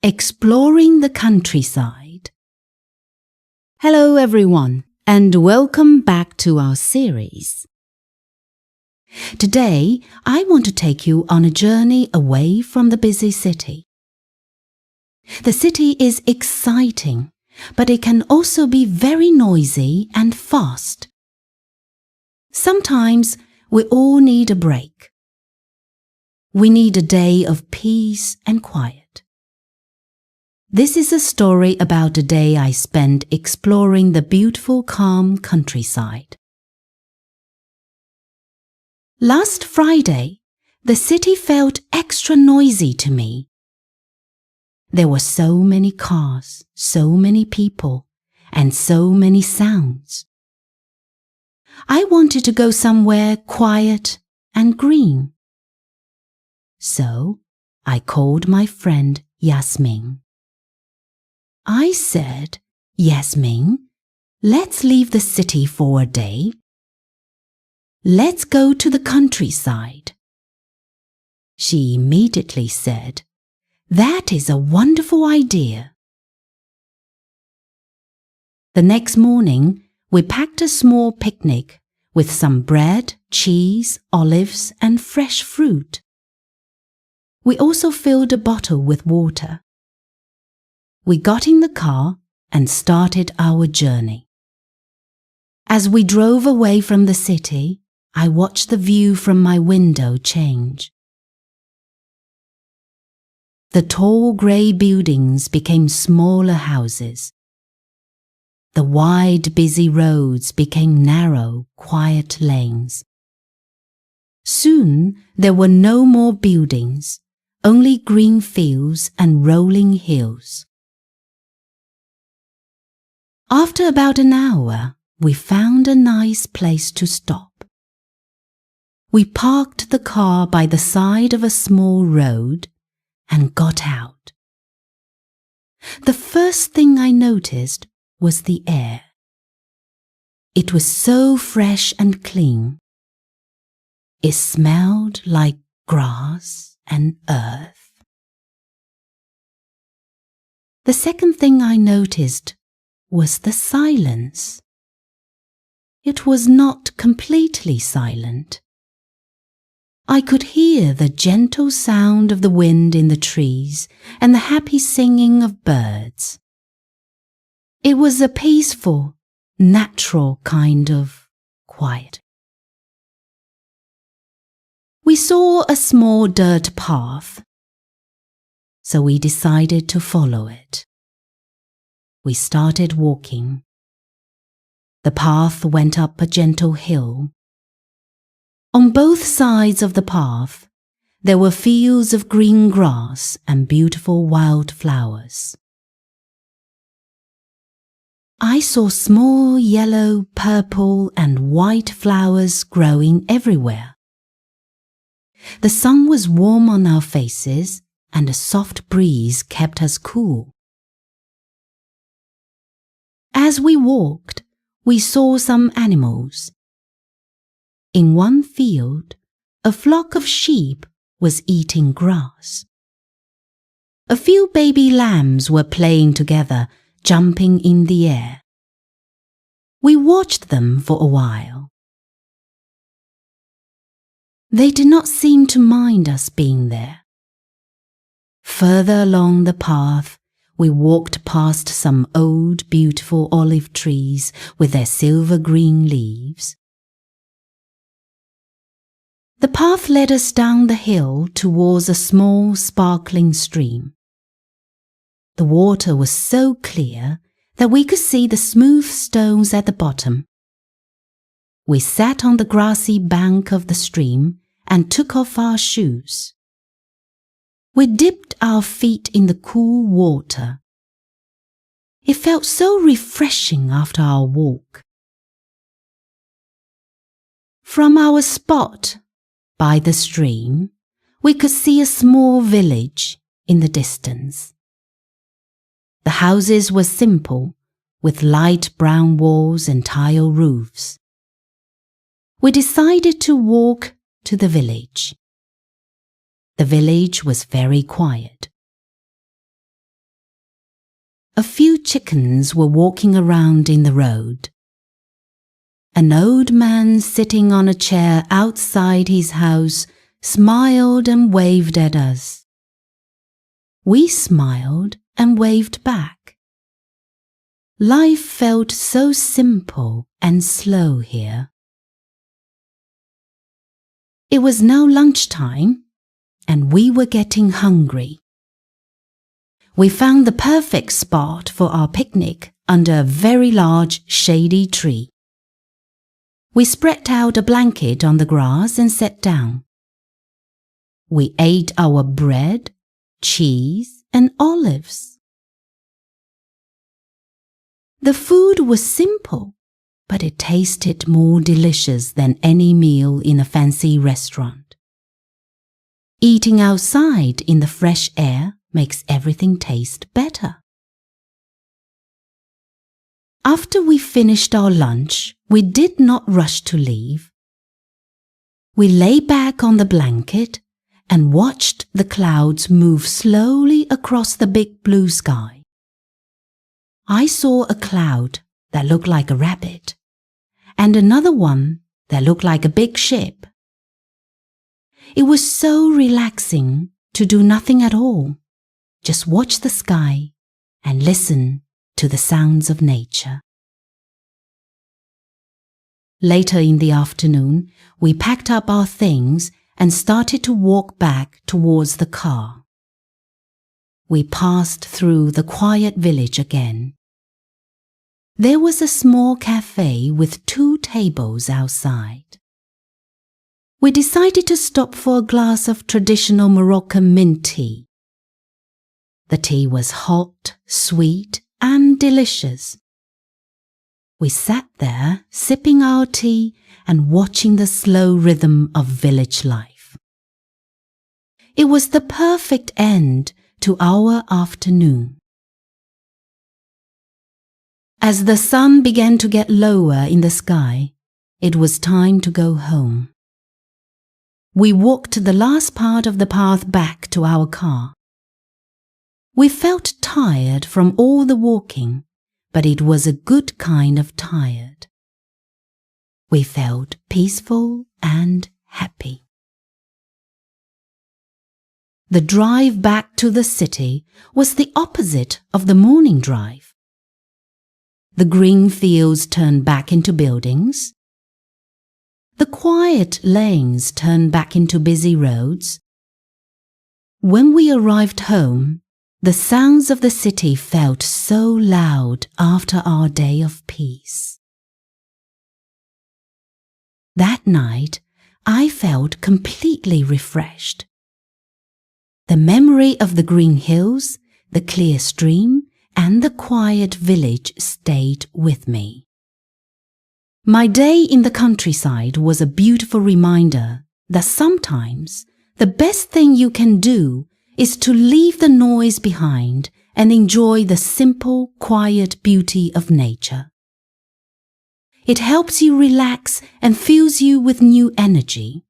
Exploring the Countryside. Hello everyone, and welcome back to our series. Today, I want to take you on a journey away from the busy city. The city is exciting, but it can also be very noisy and fast. Sometimes we all need a break. We need a day of peace and quiet. This is a story about a day I spent exploring the beautiful, calm countryside. Last Friday, the city felt extra noisy to me. There were so many cars, so many people, and so many sounds. I wanted to go somewhere quiet and green. So, I called my friend Yasmin. I said, "Yasmin, let's leave the city for a day. Let's go to the countryside." She immediately said, "That is a wonderful idea." The next morning, we packed a small picnic with some bread, cheese, olives, and fresh fruit. We also filled a bottle with water. We got in the car and started our journey. As we drove away from the city, I watched the view from my window change. The tall grey buildings became smaller houses. The wide, busy roads became narrow, quiet lanes. Soon there were no more buildings, only green fields and rolling hills. After about an hour, we found a nice place to stop. We parked the car by the side of a small road and got out. The first thing I noticed was the air. It was so fresh and clean. It smelled like grass and earth. The second thing I noticed was the silence. It was not completely silent. I could hear the gentle sound of the wind in the trees and the happy singing of birds. It was a peaceful, natural kind of quiet. We saw a small dirt path, so we decided to follow it. We started walking. The path went up a gentle hill. On both sides of the path, there were fields of green grass and beautiful wild flowers. I saw small yellow, purple, and white flowers growing everywhere. The sun was warm on our faces, and a soft breeze kept us cool. As we walked, we saw some animals. In one field, a flock of sheep was eating grass. A few baby lambs were playing together, jumping in the air. We watched them for a while. They did not seem to mind us being there. Further along the path, we walked past some old, beautiful olive trees with their silver-green leaves. The path led us down the hill towards a small, sparkling stream. The water was so clear that we could see the smooth stones at the bottom. We sat on the grassy bank of the stream and took off our shoes. We dipped our feet in the cool water. It felt so refreshing after our walk. From our spot by the stream, we could see a small village in the distance. The houses were simple, with light brown walls and tile roofs. We decided to walk to the village. The village was very quiet. a few chickens were walking around in the road. An old man sitting on a chair outside his house smiled and waved at us. We smiled and waved back. Life felt so simple and slow here. It was now lunchtime, and we were getting hungry. We found the perfect spot for our picnic under a very large shady tree. We spread out a blanket on the grass and sat down. We ate our bread, cheese, and olives. The food was simple, but it tasted more delicious than any meal in a fancy restaurant. Eating outside in the fresh air makes everything taste better. After we finished our lunch, we did not rush to leave. We lay back on the blanket and watched the clouds move slowly across the big blue sky. I saw a cloud that looked like a rabbit, and another one that looked like a big ship. It was so relaxing to do nothing at all, just watch the sky and listen to the sounds of nature. Later in the afternoon, we packed up our things and started to walk back towards the car. We passed through the quiet village again. There was a small cafe with 2 tables outside. We decided to stop for a glass of traditional Moroccan mint tea. The tea was hot, sweet, and delicious. We sat there sipping our tea and watching the slow rhythm of village life. It was the perfect end to our afternoon. As the sun began to get lower in the sky, it was time to go home. We walked the last part of the path back to our car. We felt tired from all the walking, but it was a good kind of tired. We felt peaceful and happy. The drive back to the city was the opposite of the morning drive. The green fields turned back into buildings. The quiet lanes turned back into busy roads. When we arrived home, the sounds of the city felt so loud after our day of peace. That night, I felt completely refreshed. The memory of the green hills, the clear stream, and the quiet village stayed with me. My day in the countryside was a beautiful reminder that sometimes the best thing you can do is to leave the noise behind and enjoy the simple, quiet beauty of nature. It helps you relax and fills you with new energy.